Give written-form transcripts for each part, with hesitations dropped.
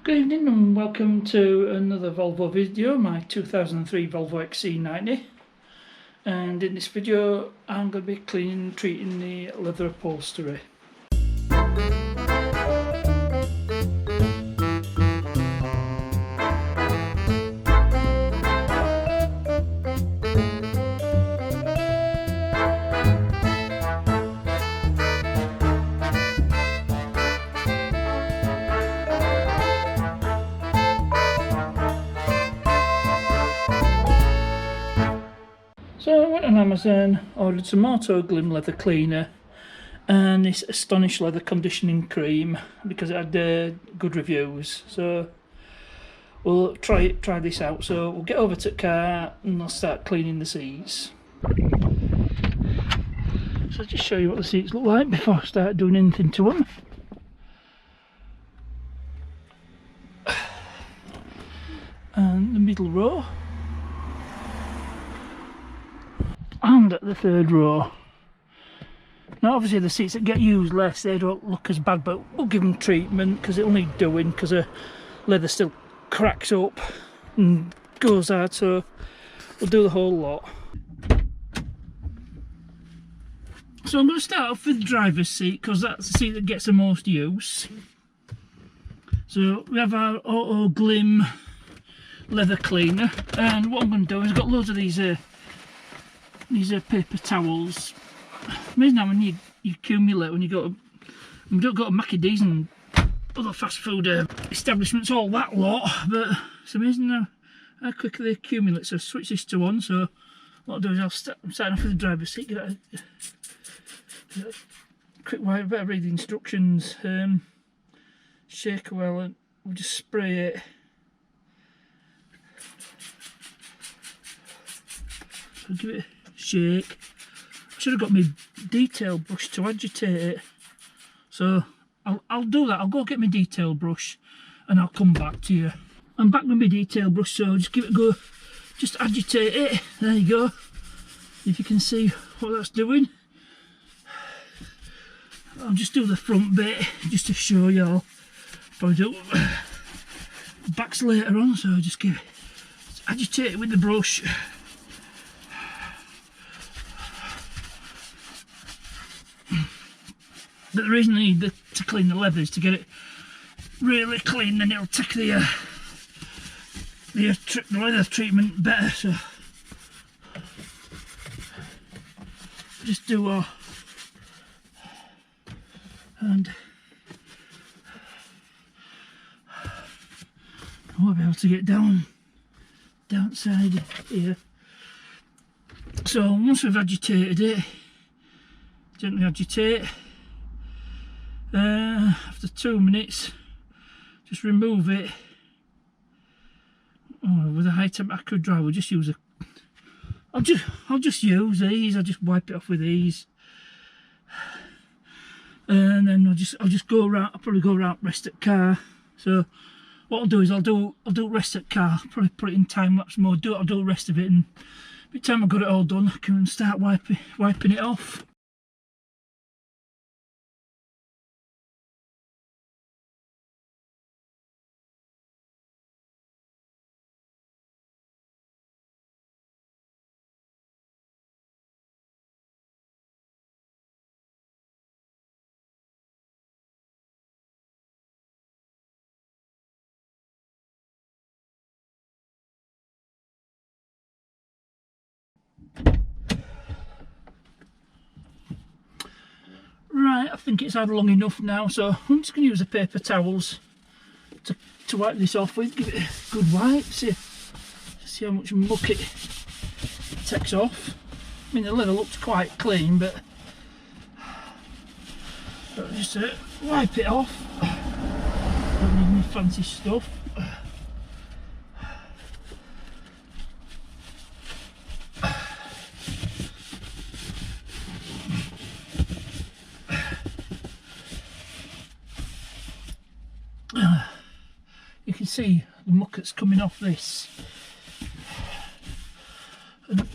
Good evening and welcome to another Volvo video, my 2003 Volvo XC90. And in this video I'm going to be cleaning and treating the leather upholstery. So I went on Amazon, ordered some Autoglym leather cleaner and this Astonish leather conditioning cream because it had good reviews. So we'll try this out. So we'll get over to the car and I'll start cleaning the seats. So I'll just show you what the seats look like before I start doing anything to them. And the middle row. And at the third row. Now obviously the seats that get used less, they don't look as bad, but we'll give them treatment because it'll need doing because the leather still cracks up and goes hard, so we'll do the whole lot. So I'm going to start off with the driver's seat because that's the seat that gets the most use. So we have our Autoglym leather cleaner, and what I'm going to do is I've got loads of these are paper towels. Amazing how when you accumulate, when you don't go to Mackie D's and other fast food establishments, all that lot, but it's amazing how quickly they accumulate. So switch this to on. So what I'll do is I'm starting off with the driver's seat, get a quick wipe, better read the instructions, shake well, and we'll just spray it. So give it a shake. I should have got my detail brush to agitate it, so I'll do that. I'll go get my detail brush and I'll come back to you. I'm back with my detail brush, so just give it a go, just agitate it. There you go. If you can see what that's doing, I'll just do the front bit just to show you. I'll probably do backs later on, so just agitate it with the brush. But the reason I need to clean the leather is to get it really clean, then it'll take the leather treatment better. So just do and I won't be able to get downside here. So once we've agitated it, gently agitate. After 2 minutes, just remove it. With a high temperature dry, we'll just use I'll just use these. I'll just wipe it off with these, and then I'll just go around. I'll probably go around rest at car. So what I'll do is I'll do rest at car. Probably put it in time lapse mode. I'll do the rest of it, and by the time I've got it all done, I can start wiping it off. Right, I think it's had long enough now, so I'm just going to use the paper towels to wipe this off with. Give it a good wipe, see how much muck it takes off. I mean, the leather looks quite clean, but just wipe it off. Don't need any fancy stuff. You can see the muck that's coming off this. And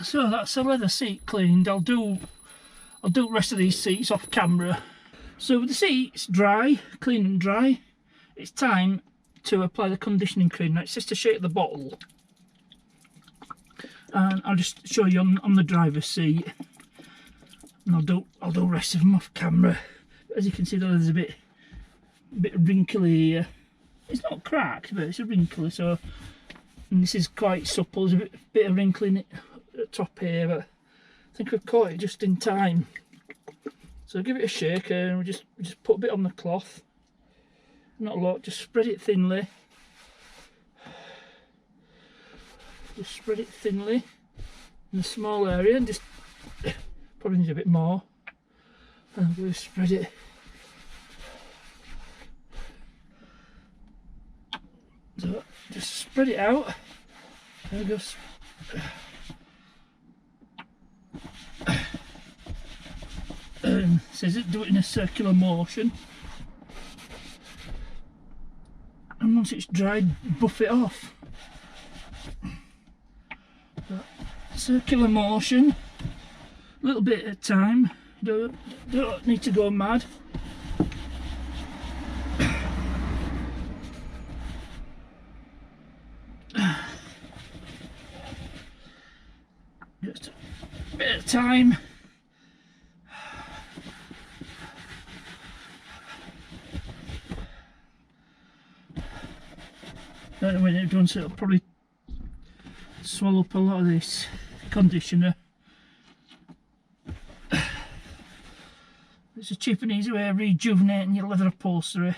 So that's the leather seat cleaned. I'll do the rest of these seats off camera. So with the seats dry, clean and dry, it's time to apply the conditioning cream. Now it's just to shake the bottle, and I'll just show you on the driver's seat, and I'll do the rest of them off camera. As you can see, the leather's a bit wrinkly here. It's not cracked, but it's a wrinkly. So, and this is quite supple. There's a bit of wrinkle in it at the top here, but I think we've caught it just in time. So give it a shake, and we just put a bit on the cloth. Not a lot, just spread it thinly. Just spread it thinly in a small area, and just probably need a bit more. And we'll spread it. So just spread it out. There we go. It says do it in a circular motion, and once it's dried, buff it off. So, circular motion, a little bit at a time. Don't need to go mad. Just a bit at a time. When it's done, so it'll probably swallow up a lot of this conditioner. It's a cheap and easy way of rejuvenating your leather upholstery.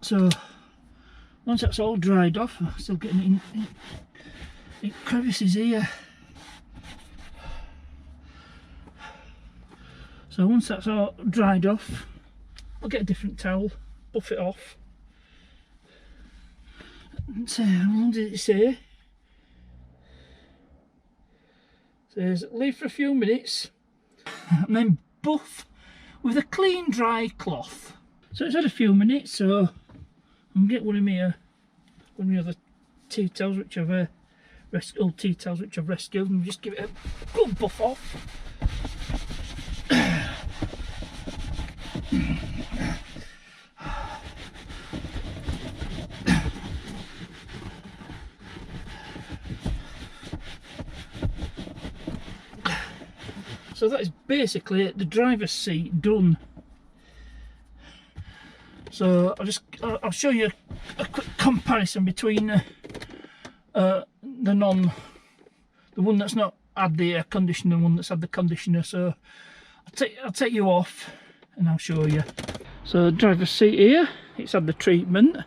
So once that's all dried off, I'm still getting it in crevices here. So once that's all dried off, I'll get a different towel, buff it off. And so how long did it say? It says leave for a few minutes and then buff with a clean dry cloth. So it's had a few minutes, so I'm get one of my other tea towels which I've old tea towels which I've rescued, and just give it a good buff off. So that is basically the driver's seat done. So I'll show you a quick comparison between the one that's not had the air conditioner and the one that's had the conditioner. So I'll take you off and I'll show you. So driver's seat here, it's had the treatment,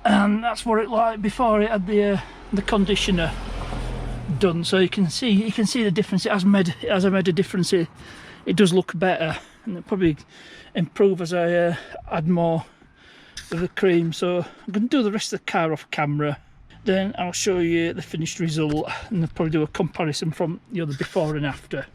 and that's what it like before it had the conditioner done. So you can see the difference. It has made a difference. It does look better, and it'll probably improve as I add more of the cream. So I'm going to do the rest of the car off camera, then I'll show you the finished result, and I'll probably do a comparison from the before and after.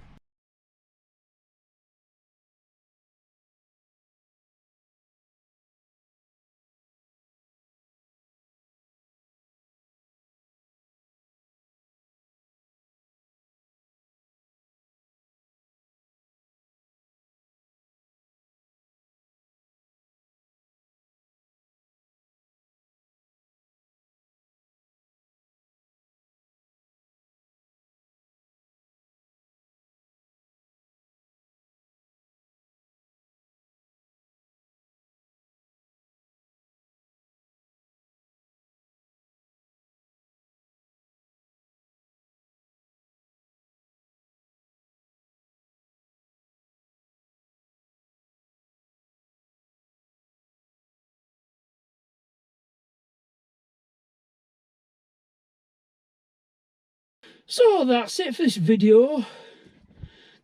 So that's it for this video.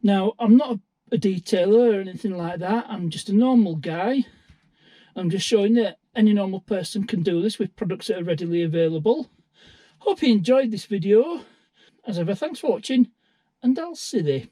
Now, I'm not a detailer or anything like that. I'm just a normal guy. I'm just showing that any normal person can do this with products that are readily available. Hope you enjoyed this video. As ever, thanks for watching, and I'll see thee.